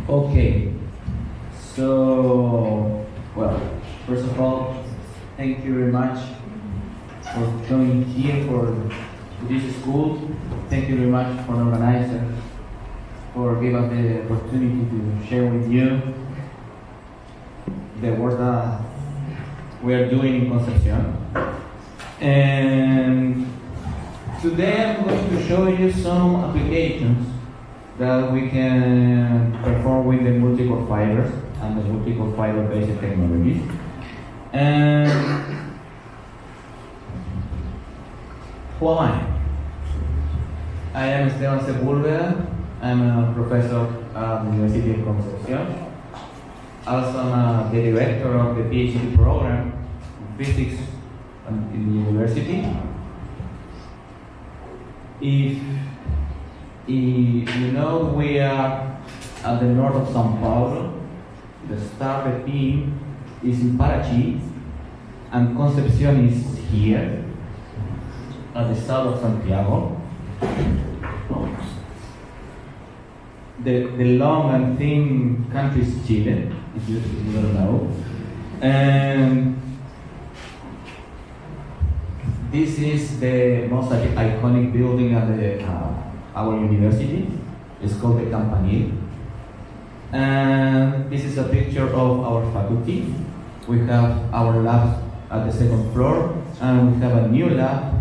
Okay, so, well, first of all, thank you very much for coming here for this school. Thank you very much for the organizer for giving us the opportunity to share with you the work that we are doing in Concepción. And today I'm going to show you some applications that we can perform with the multi-core fibers and the multi-core fiber-based technologies. And who am I? I am Esteban Sepúlveda. I'm a professor at the University of Concepción. Also, I'm the director of the PhD program in physics in the university. If you know, we are at the north of São Paulo. The started team is in Paraty, and Concepción is here at the south of Santiago. The long and thin country is Chile, if you don't know. And this is the most iconic building at our university. It's called the Campanile. And this is a picture of our faculty. We have our labs at the second floor, and we have a new lab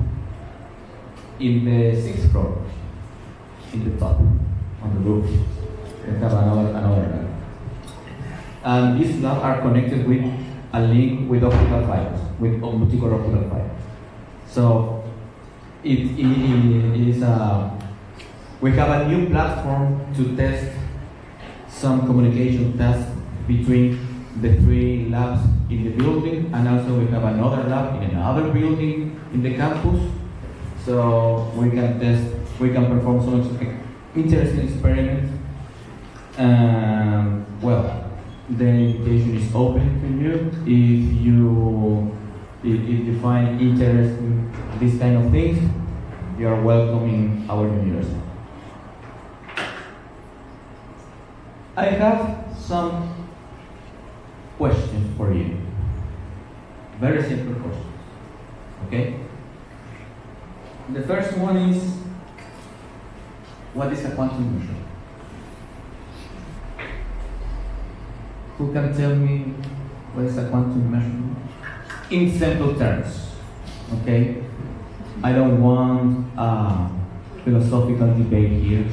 in the sixth floor, in the top, on the roof. We have another lab. And these labs are connected with a link with optical fibers, with multi-core optical fibers. So it is we have a new platform to test some communication tests between the three labs in the building, and also we have another lab in another building in the campus. So we can perform some interesting experiments. Well, the invitation is open to you. If you find interest in this kind of things, you are welcome in our university. I have some questions for you. Very simple questions. Okay? The first one is, what is a quantum measure? Who can tell me what is a quantum measurement? In simple terms, okay? I don't want a philosophical debate here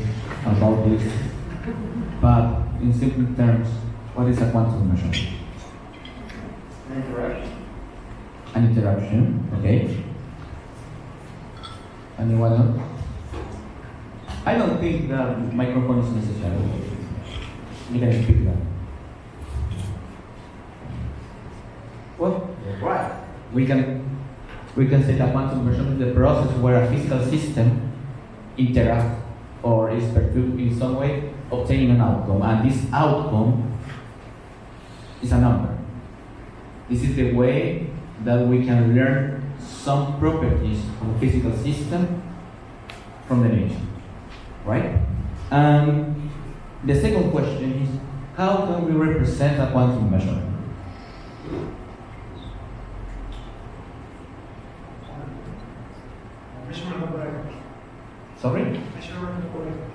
about this, but in simple terms, what is a quantum measurement? An interaction. An interaction, okay? Anyone else? I don't think that microphone is necessary. You can speak that. Well, right. We can say that quantum measurement is the process where a physical system interacts or is perturbed in some way, obtaining an outcome, and this outcome is a number. This is the way that we can learn some properties of a physical system from the nature, right? And the second question is, how can we represent a quantum measurement? Measurement operators. Sorry? Measurement operators.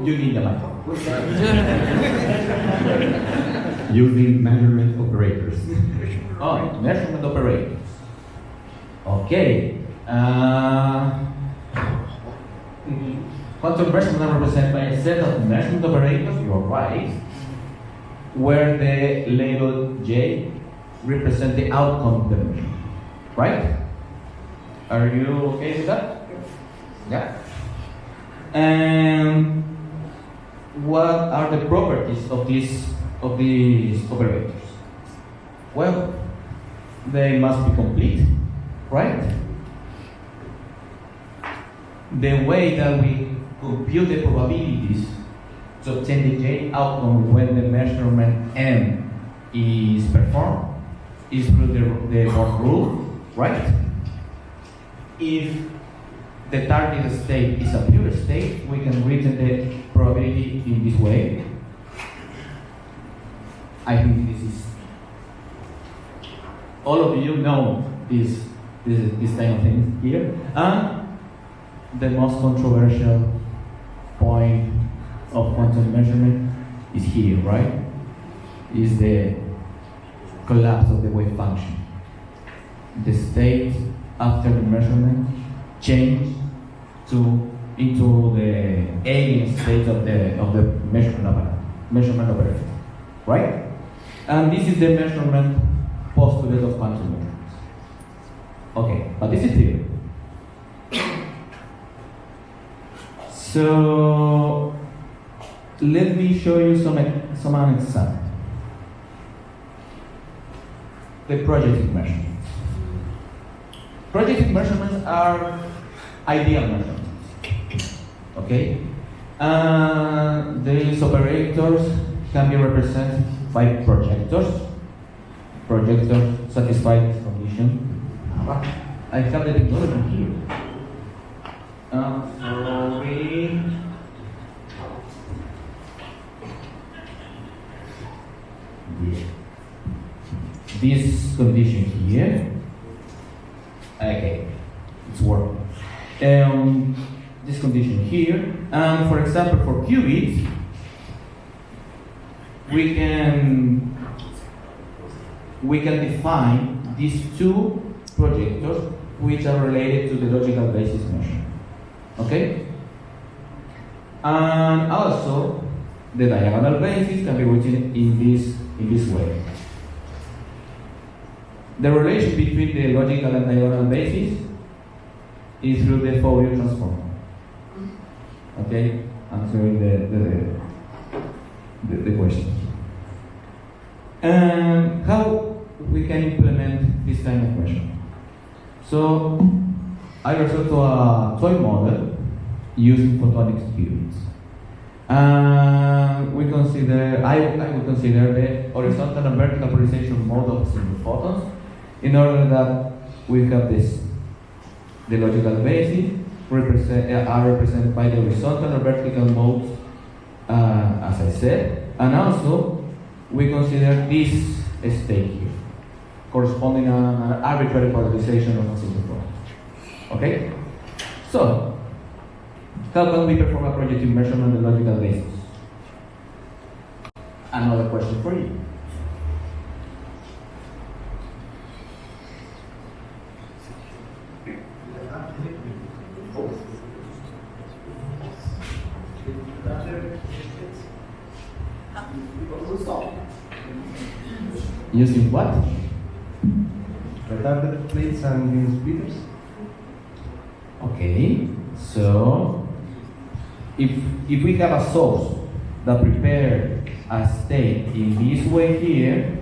You need the mic. Using measurement operators. Oh, measurement operators. Okay. Quantum measurement are represented by a set of measurement operators, you're right, where the label J represents the outcome of the measurement. Right? Are you okay with that? Yeah. And what are the properties of these operators? Well, they must be complete, right? The way that we compute the probabilities to obtain the J outcome when the measurement M is performed is through the Born rule, right? If the target state is a pure state, we can written the probability in this way. I think this is, all of you know this kind of thing here. And the most controversial point of quantum measurement is here, right? Is the collapse of the wave function. The state after the measurement changed into the alien state of the measurement operator, right? And this is the measurement postulate of quantum measurements. Okay, but this is theory. So let me show you some examples. The projective measurements. Projective measurements are ideal measurements. Okay? These operators can be represented by projectors. Projectors satisfy this condition. I have the technology here. Sorry. Yeah. This condition here. Okay, it's working. This condition here, and for example, for qubits, we can define these two projectors which are related to the logical basis measure. Okay? And also, the diagonal basis can be written in this way. The relation between the logical and diagonal basis is through the Fourier transform. Okay, answering the question. And how we can implement this kind of question? So I refer to a toy model using photonic qubits. I would consider the horizontal and vertical polarization mode of single photons in order that we have the logical basis are represented by the horizontal and vertical modes, as I said, and also we consider this state here, corresponding to an arbitrary polarization of a single photon. Okay? So, how can we perform a projective measurement on the logical basis? Another question for you. Using what? Retarded plates and beam splitters. Okay, so if we have a source that prepares a state in this way here,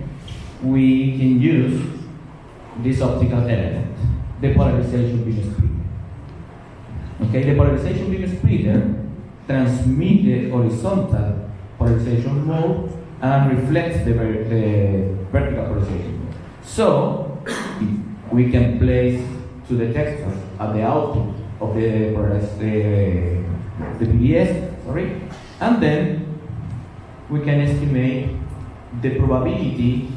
we can use this optical element, the polarization beam splitter. Okay, the polarization beam splitter transmits the horizontal polarization mode and reflects the vertical polarization mode. So we can place two detectors at the output of the PBS, and then we can estimate the probability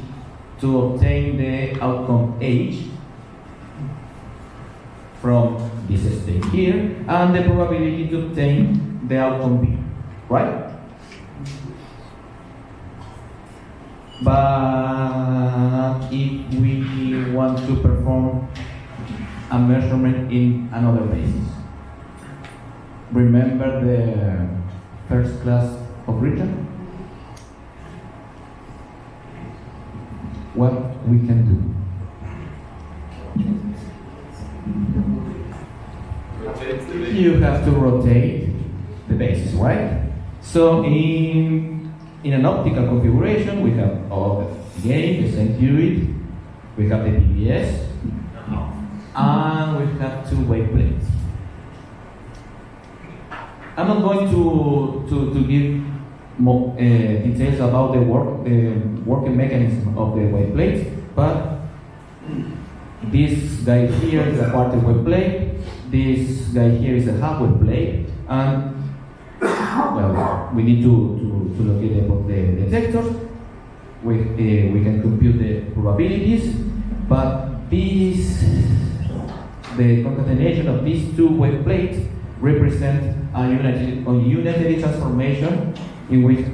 to obtain the outcome H from this state here, and the probability to obtain the outcome B, right? But if we want to perform a measurement in another basis, remember the first class of region? What we can do? You have to rotate the basis, right? So in an optical configuration, we have all the gain, the same qubit, we have the PBS, and we have two wave plates. I'm not going to give more details about the working mechanism of the wave plates, but this guy here is a quarter wave plate, this guy here is a half wave plate, and well, we need to locate the detectors. we can compute the probabilities, but the concatenation of these two wave plates represent a unitary transformation in which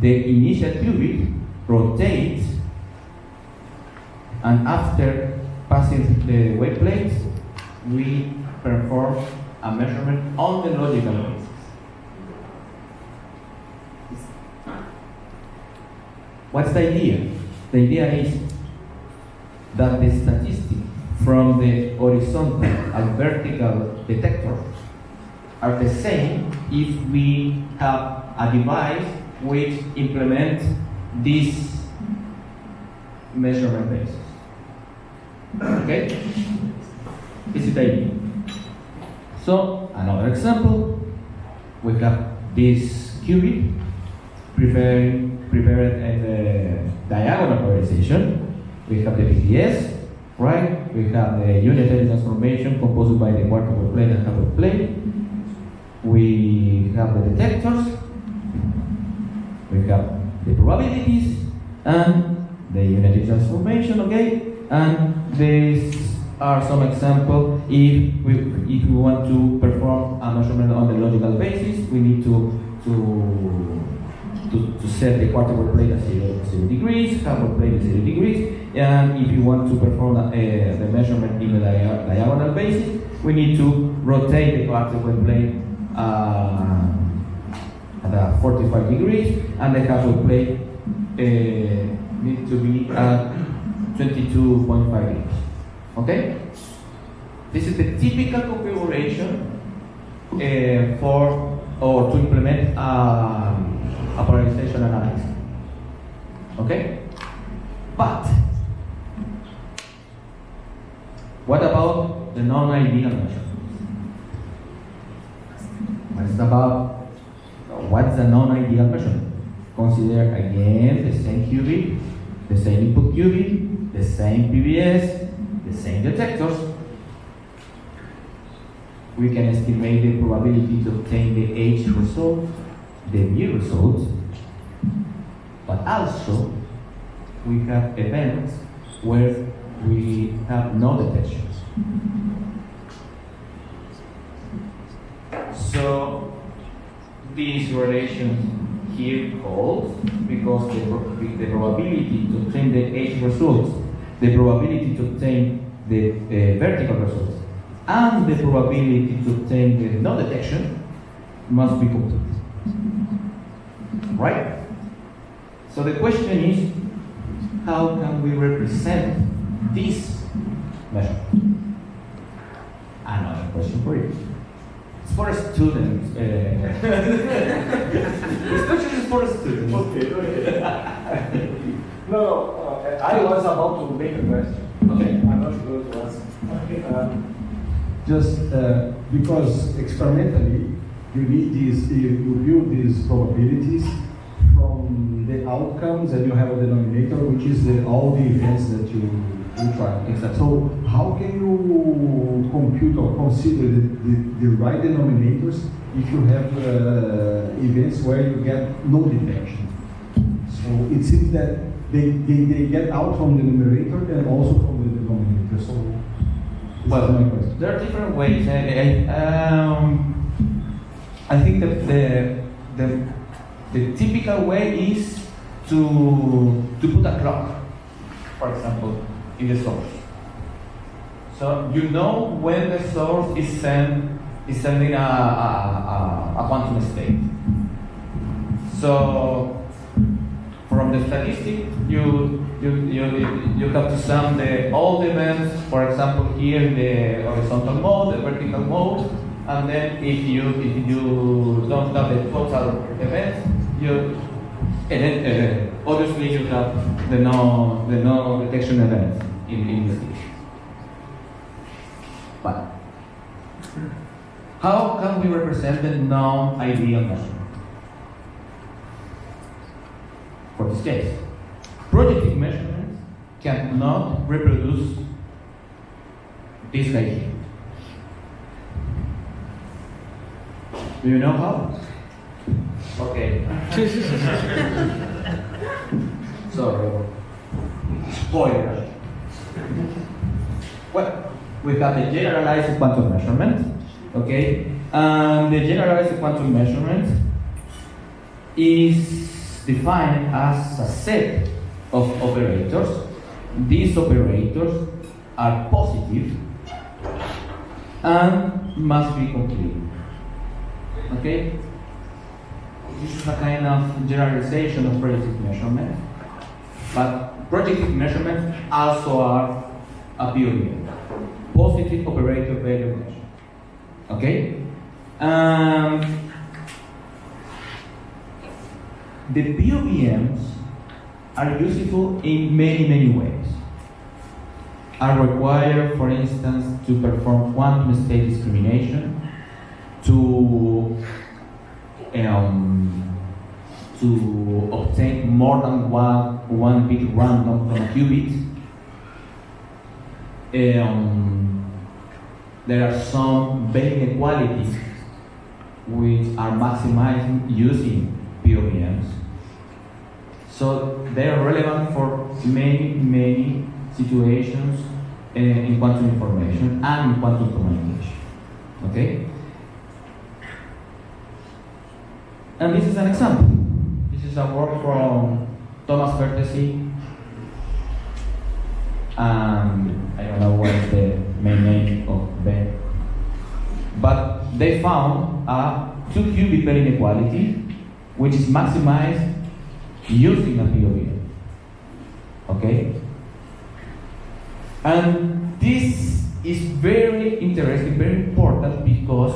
the initial qubit rotates, and after passing the wave plates, we perform a measurement on the logical basis. What's the idea? The idea is that the statistic from the horizontal and vertical detector are the same if we have a device which implements this measurement basis. Okay? This is the idea. So, another example, we have this qubit prepared as a diagonal polarization. We have the PDS, right? We have the unitary transformation composed by the quarter-wave plane and half-wave plane. We have the detectors. We have the probabilities and the unitary transformation, okay? And these are some examples. If we want to perform a measurement on the logical basis, we need to set the quarter-wave plane at 0 degrees, half-wave plane at 0 degrees, and if you want to perform the measurement in the diagonal basis, we need to rotate the quarter-wave plane at 45 degrees, and the half-wave plane needs to be at 22.5 degrees. Okay? This is the typical configuration to implement a polarization analysis. Okay? But what about the non-ideal measurements? What's the non-ideal measurement? Consider again the same qubit, the same input qubit, the same PBS, the same detectors. We can estimate the probability to obtain the H result, the V result, but also we have events where we have no detections. So this relation here holds because the probability to obtain the H results, the probability to obtain the vertical results, and the probability to obtain the no detection must be complete. Right? So the question is, how can we represent this measure? Another question for you. It's for students. This question is for students. Okay, go ahead. No, I was about to make a question. Okay. I'm not going to answer. Just because experimentally you need these, you build these probabilities from the outcomes, and you have a denominator, which is all the events that you try. Exactly. So how can you compute or consider the right denominators if you have events where you get no detection? So it seems that they get out from the numerator and also from the denominator. So well, my question. there are different ways. I think that the typical way is to put a clock, for example, in the source. So you know when the source is sending a quantum state. So from the statistic, you have to sum all the events, for example, here in the horizontal mode, the vertical mode, and then if you don't have the total events, obviously you have the no detection events in this case. But how can we represent the non-ideal measurement? For this case, projective measurements cannot reproduce this idea. Do you know how? Okay. Sorry. Spoiler. Well, we have the generalized quantum measurement, okay? And the generalized quantum measurement is defined as a set of operators. These operators are positive and must be complete. Okay? This is a kind of generalization of projective measurement, but projective measurements also are a POVM, positive operator value measure. Okay? The POVMs are useful in many ways. Are required, for instance, to perform quantum state discrimination, to obtain more than one bit random from a qubit. There are some Bain inequalities which are maximized using POVMs. So they are relevant for many situations in quantum information and in quantum communication. Okay? And this is an example. This is a work from Thomas Vertesi. I don't know what is the main name of Ben. But they found a 2-qubit Bain inequality which is maximized using a POVM. Okay? And this is very interesting, very important, because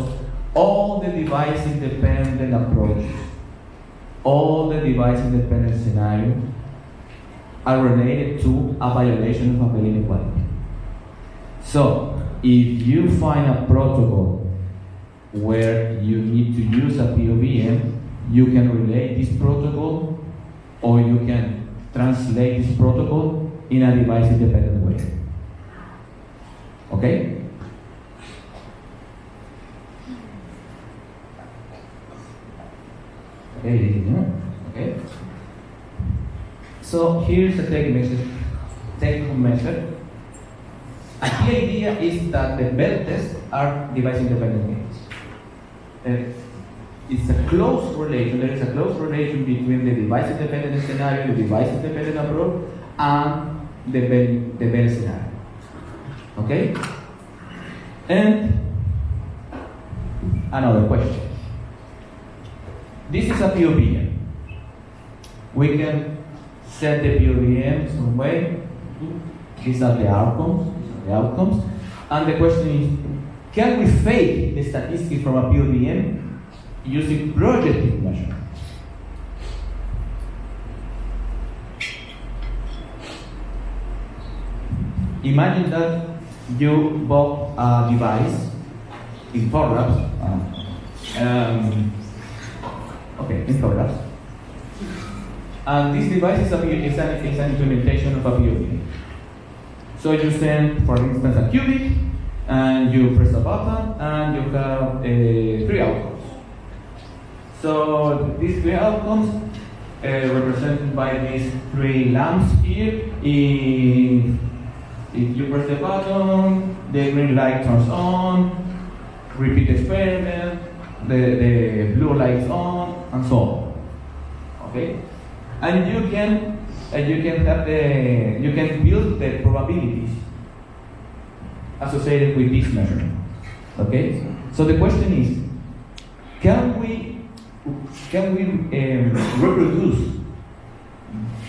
all the device-independent approaches, all the device-independent scenarios are related to a violation of a Bain inequality. So, if you find a protocol where you need to use a POVM, you can relate this protocol or you can translate this protocol in a device-independent way. Okay? Okay. So here's the take-home method. The idea is that the Bell tests are device-independent games. It's a close relation. There is a close relation between the device-independent scenario, the device-independent approach, and the Bell scenario. Okay? And another question. This is a POVM. We can set the POVM some way. These are the outcomes. And the question is, can we fake the statistics from a POVM using projective measurements? Imagine that you bought a device in Forlabs. In Forlabs. And this device is an implementation of a POVM. So you send, for instance, a qubit, and you press a button, and you have 3 outcomes. So these 3 outcomes represented by these 3 lamps here. If you press the button, the green light turns on, repeat experiment, the blue light is on, and so on. Okay? And you can build the probabilities associated with this measurement. Okay? So the question is, can we reproduce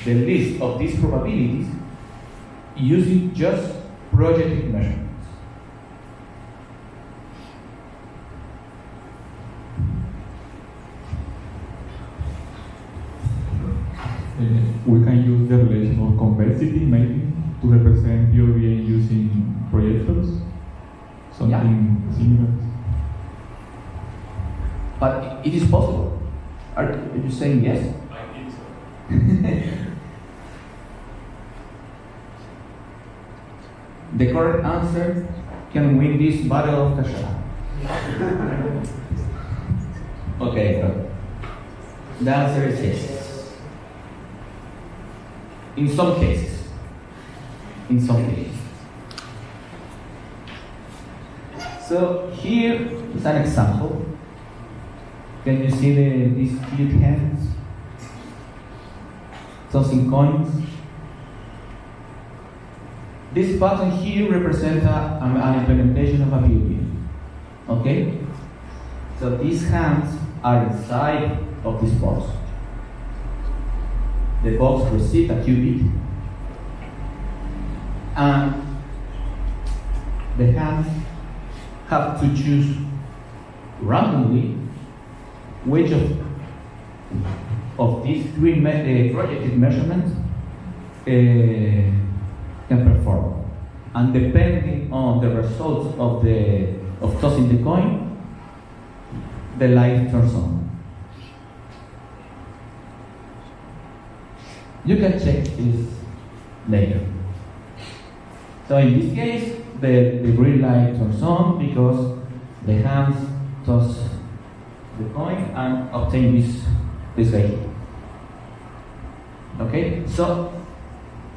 the list of these probabilities using just projective measurements? We can use the relation of convexity maybe to represent POVM using projectors, something similar. But it is possible. Are you saying yes? I think so. The correct answer can win this battle of Kasha. Okay, so the answer is yes. In some cases. In some cases. So here is an example. Can you see these cute hands? Tossing coins. This button here represents an implementation of a POV. Okay? So these hands are inside of this box. The box receives a qubit, and the hands have to choose randomly which of these three projected measurements can perform. And depending on the results of tossing the coin, the light turns on. You can check this later. So in this case, the green light turns on because the hands toss the coin and obtain this value. Okay, so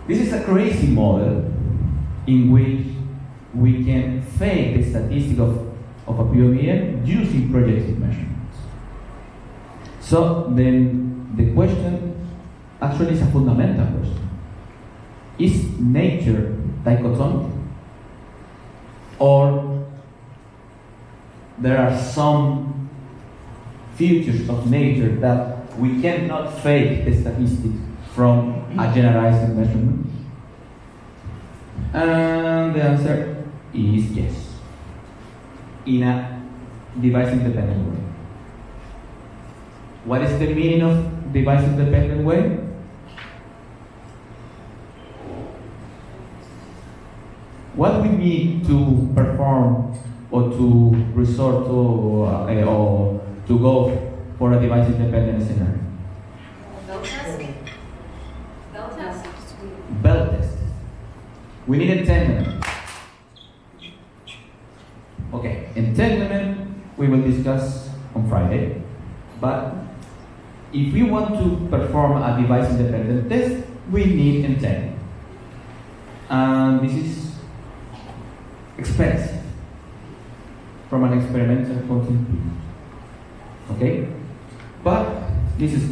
this is a crazy model in which we can fake the statistic of a POVM using projected measurements. So then the question actually is a fundamental question. Is nature dichotomic? Or there are some features of nature that we cannot fake the statistics from a generalized measurement? And the answer is yes, in a device-independent way. What is the meaning of device-independent way? What we need to perform or to resort to or to go for a device-independent scenario? Bell test. Bell test. Bell test. We need entanglement. Okay, entanglement we will discuss on Friday. But if we want to perform a device-independent test, we need entanglement. And this is expensive from an experimental point of view. Okay? But this is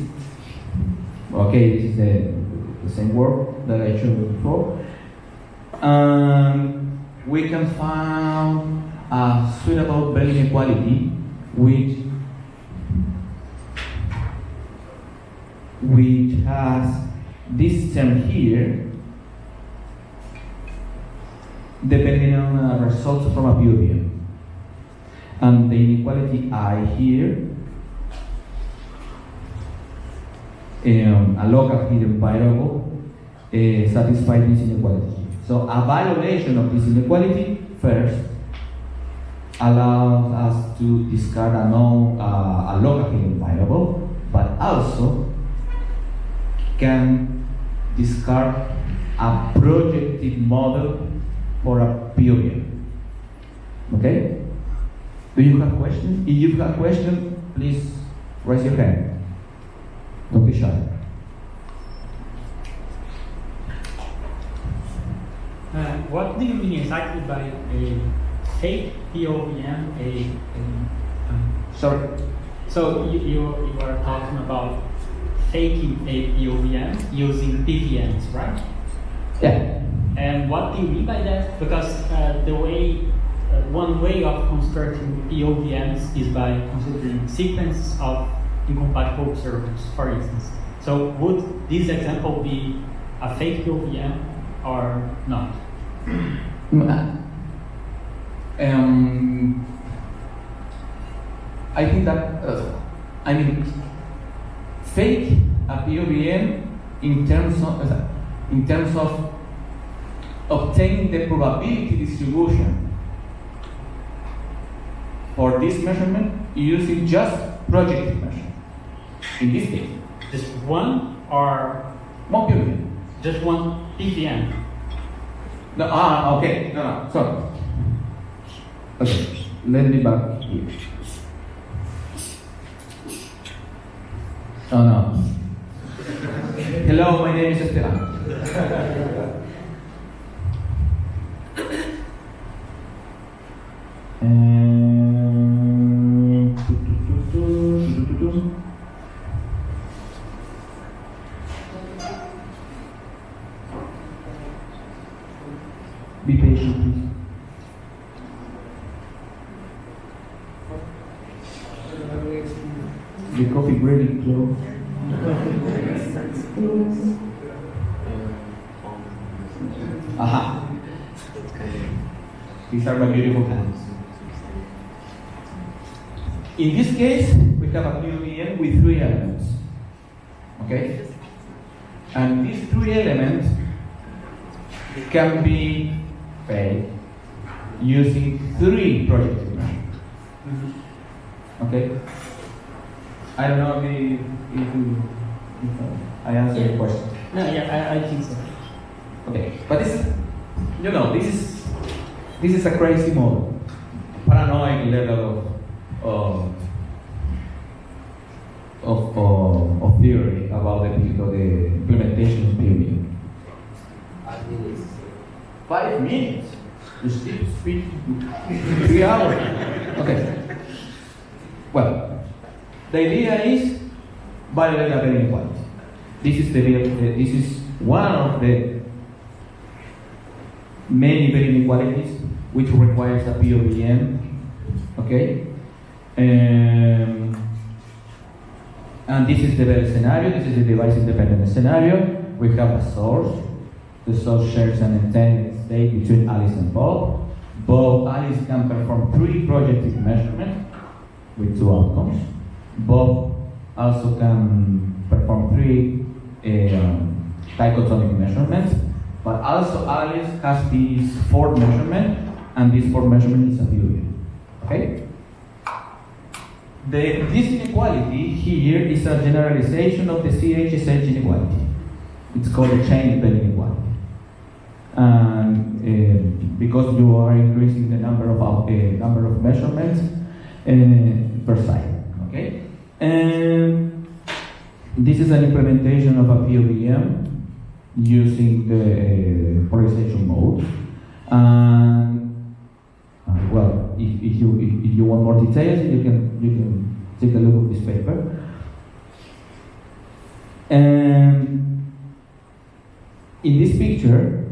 the same work that I showed you before. We can find a suitable Bell inequality which has this term here, depending on results from a POVM. And the inequality I here, a local hidden variable, satisfies this inequality. So a violation of this inequality first allows us to discard a local hidden variable, but also can discard a projected model for a POVM. Okay? Do you have questions? If you have questions, please raise your hand. Don't be shy. What do you mean exactly by a fake POVM? Sorry? So you are talking about faking a POVM using PVMs, right? Yeah. And what do you mean by that? Because one way of constructing POVMs is by considering sequences of incompatible observers, for instance. So would this example be a fake POVM or not? I think that fake a POVM in terms of obtaining the probability distribution for this measurement using just projected measurement. In this case, Just one or one POVM. just one PVM? No, okay. No, sorry. Okay, let me back here. Oh no. Hello, my name is Esteban. Be patient, please. The coffee really close. Aha. These are my beautiful hands. In this case, we have a POVM with 3 elements. Okay? And these 3 elements can be paid using 3 projective measures. Okay? I don't know if I answered your question. No, yeah, I think so. Okay, but this is a crazy model, paranoid level of theory about the implementation of POVM. 5 minutes. You still speak 3 hours. Okay. Well, the idea is biological inequality. This is one of the many inequalities which requires a POVM. Okay, and this is the best scenario. This is the device-independent scenario. We have a source. The source shares an intended state between Alice and Bob. Alice can perform 3 projective measurements with 2 outcomes. Bob also can perform 3 dichotomic measurements, but also Alice has this 4th measurement, and this 4th measurement is a POVM. Okay? This inequality here is a generalization of the CHSH inequality. It's called a chain-dependent inequality. And because you are increasing the number of measurements per site. Okay? And this is an implementation of a POVM using the polarization mode. And well, if you want more details, you can take a look at this paper. And in this picture,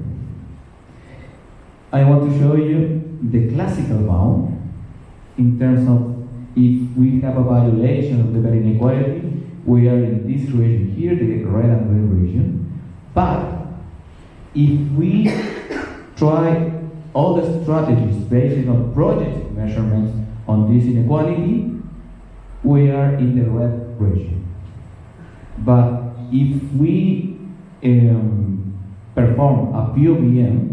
I want to show you the classical bound in terms of if we have a violation of the Bell inequality, we are in this region here, the red and green region. But if we try all the strategies based on projective measurements on this inequality, we are in the red region. But if we perform a POVM,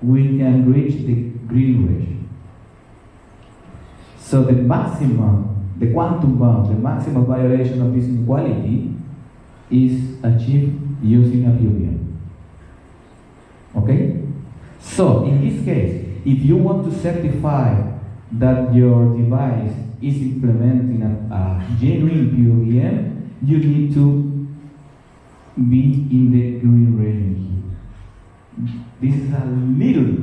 we can reach the green region. So the maximum, the quantum bound, the maximum violation of this inequality is achieved using a POVM. Okay? So in this case, if you want to certify that your device is implementing a genuine POVM, you need to be in the green region here. This is a little,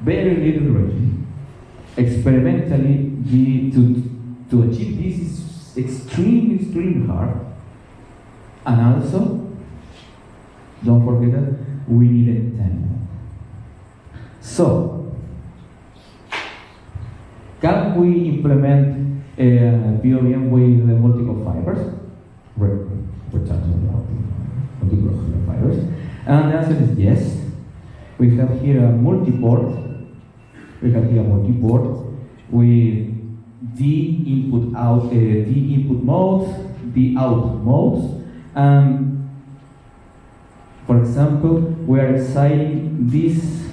very little region. Experimentally, to achieve this is extremely hard. And also, don't forget that we needed 10. So, can we implement a POVM with the multiple fibers? We're talking about multiple fibers. And the answer is yes. We have here a multi-port. We have here a multi-port with D input modes, D output modes, and for example, we are assigning this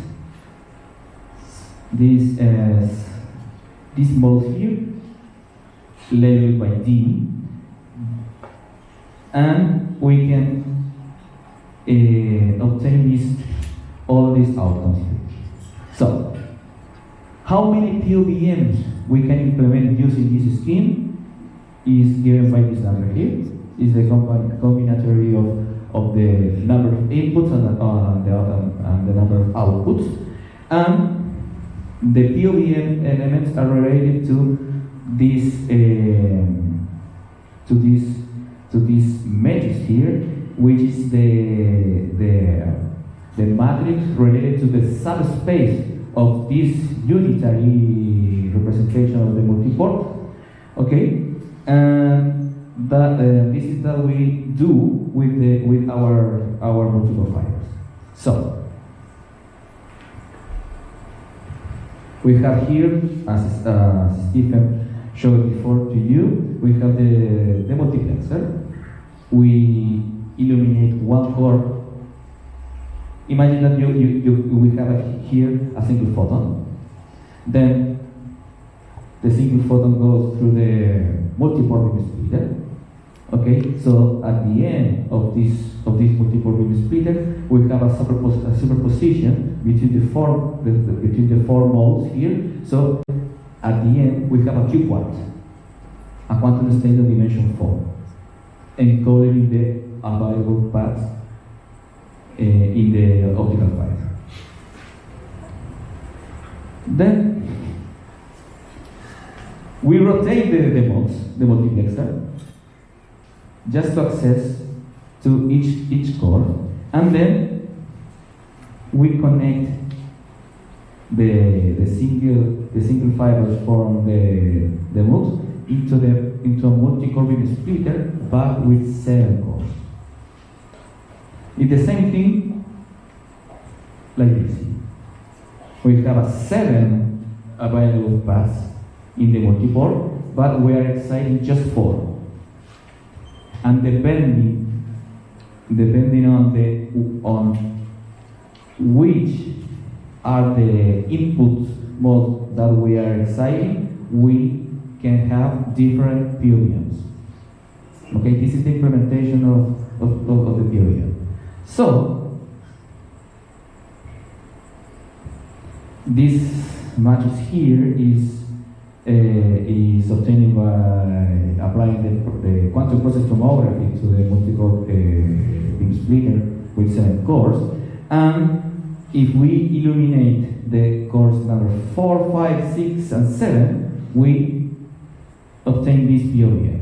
mode here, labeled by D, and we can obtain all these outcomes here. So, how many POVMs we can implement using this scheme is given by this number here. Is the combinatory of of the number of inputs and the number of outputs. And the POVM elements are related to this matrix here, which is the matrix related to the subspace of this unitary representation of the multiport. Okay, and this is that we do with our multiple fibers. So we have here, as Stephen showed before to you, we have the multiplexer. We illuminate one core. Imagine that we have here a single photon. Then the single photon goes through the multiport beam splitter. Okay, so at the end of this multiport beam splitter, we have a superposition between the four modes here. So at the end, we have a Q-quart, a quantum state of dimension 4, encoded in the available paths in the optical fiber. Then we rotate the modes, the multiplexer, just to access to each core, and then we connect the single fibers from the modes into a multi-core beam splitter, but with 7 cores. It's the same thing like this. We have 7 available paths in the multiport, but we are exciting just 4. And depending on which are the input modes that we are exciting, we can have different POVMs. Okay, this is the implementation of the POVM. So this matrix here is obtained by applying the quantum process tomography to the multi-core beam splitter with 7 cores. And if we illuminate the cores number 4, 5, 6, and 7, we obtain this POVM,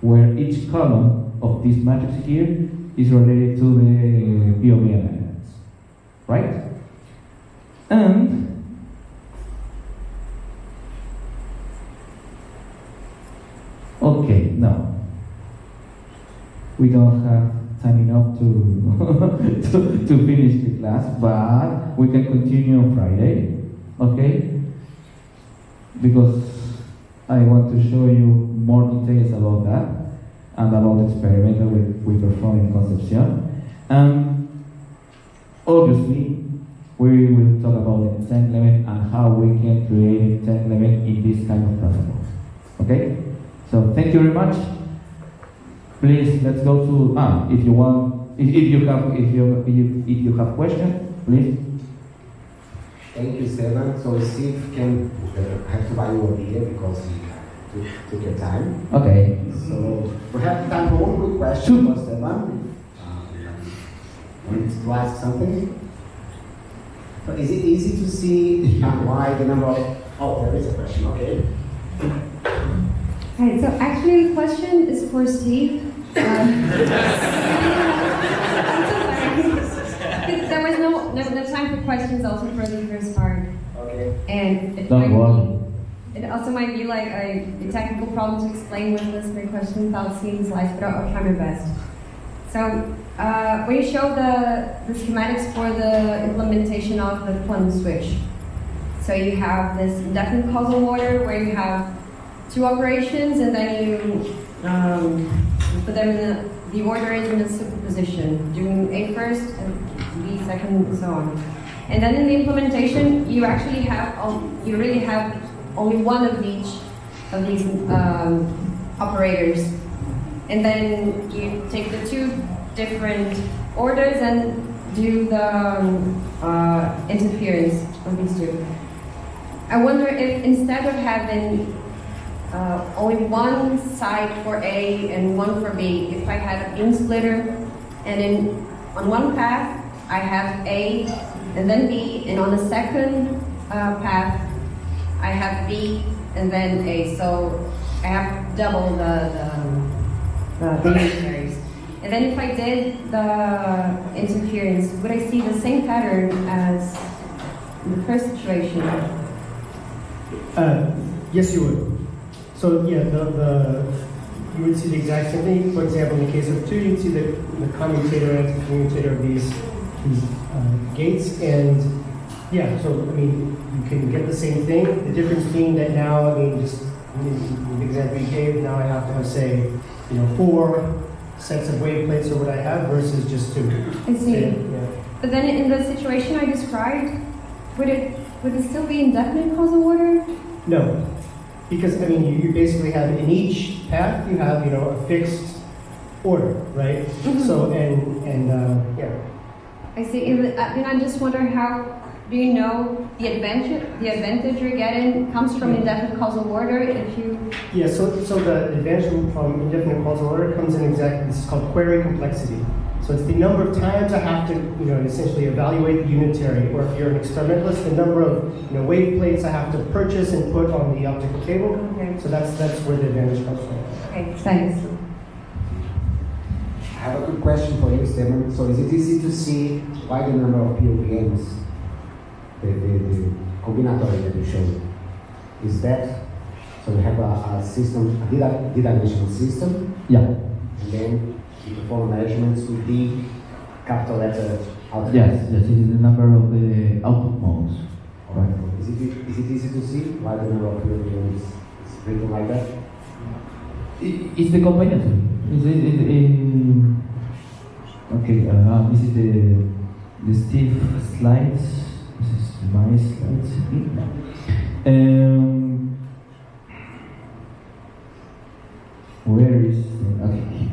where each column of this matrix here is related to the POVM elements, right? And okay, now we don't have time enough to finish the class, but we can continue on Friday, okay? Because I want to show you more details about that and about the experiment that we performed in Concepcion. And obviously, we will talk about entanglement and how we can create entanglement in this kind of protocols. Okay? So thank you very much. Please, let's go to if you want, if you have questions, please. Thank you, Esteban. So Steve can have to buy you a beer because he took your time. Okay. So we have time for one quick question for Esteban. Want to ask something? So is it easy to see why the number of... Oh, there is a question, okay. Hi, so actually the question is for Steve. I'm so sorry. There was no time for questions also for the first part. Okay. And it also might be like a technical problem to explain with listener questions without seeing slides, but I'll try my best. So when you show the schematics for the implementation of the quantum switch, so you have this indefinite causal order where you have 2 operations, and then you put them in the order is in a superposition, doing A first and B second, and so on. And then in the implementation, you actually have you really have only one of each of these operators, and then you take the 2 different orders and do the interference of these 2. I wonder if instead of having only one side for A and one for B, if I had a beam splitter and on one path I have A and then B, and on the second path I have B and then A. So I have double the unitaries. And then if I did the interference, would I see the same pattern as in the first situation? Yes, you would. So yeah, you would see the exact same thing. For example, in the case of 2, you'd see the commutator and anti-commutator of these gates, and yeah, so I mean, you can get the same thing. The difference being that now, I mean, just in the example you gave, now I have to have, say, 4 sets of wave plates or what I have versus just 2. I see. Yeah. But then in the situation I described, would it still be indefinite causal order? No, because I mean, you basically have in each path you have a fixed order, right? Mm-hmm. So and yeah. I see. And I just wonder, how do you know the advantage you're getting comes from indefinite causal order if you... Yeah, so the advantage from indefinite causal order comes in exactly, this is called query complexity. So it's the number of times I have to, essentially evaluate the unitary, or if you're an experimentalist, the number of, wave plates I have to purchase and put on the optical cable. Okay. So that's where the advantage comes from. Okay, thanks. I have a good question for you, Esteban. So is it easy to see why the number of POVMs, the combinatory that you showed, is that? So we have a system, a d-dimensional system. Yeah. And then you perform measurements with the capital letter output. Yes, it is the number of the output modes. Right. Is it easy to see why the number of POVMs is written like that? It's the combinatory. Okay, this is the Steve slides. This is my slides. Where is okay?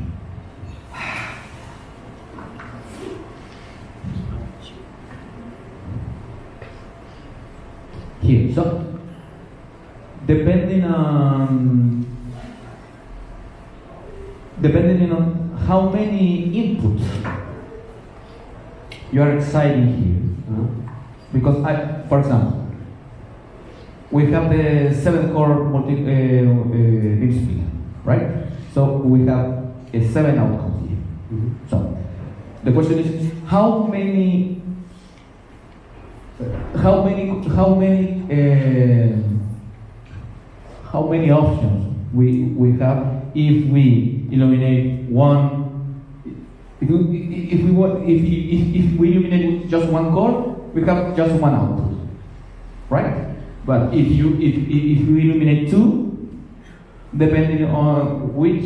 Here. So, depending on how many inputs you are exciting here, because for example, we have the 7-core beam splitter, right? So we have 7 outcomes here. So the question is, how many options we have if we illuminate one. If we illuminate just one core, we have just one output, right? But if we illuminate 2, depending on which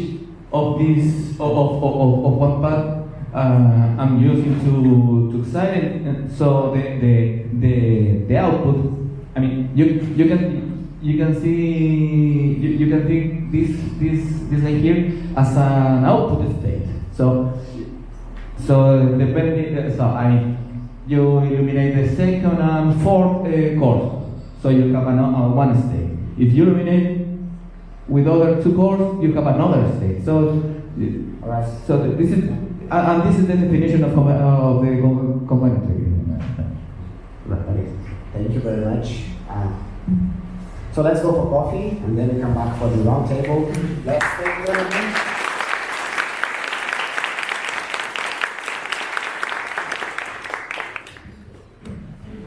of these of one path I'm using to excite, and so the output. I mean, you can think this right here as an output state. So depending, you illuminate the second and fourth cores, so you have one state. If you illuminate with other 2 cores, you have another state. So, alright. So this is the definition of the combinatory. Thank you very much. So let's go for coffee, and then we come back for the round table. Let's take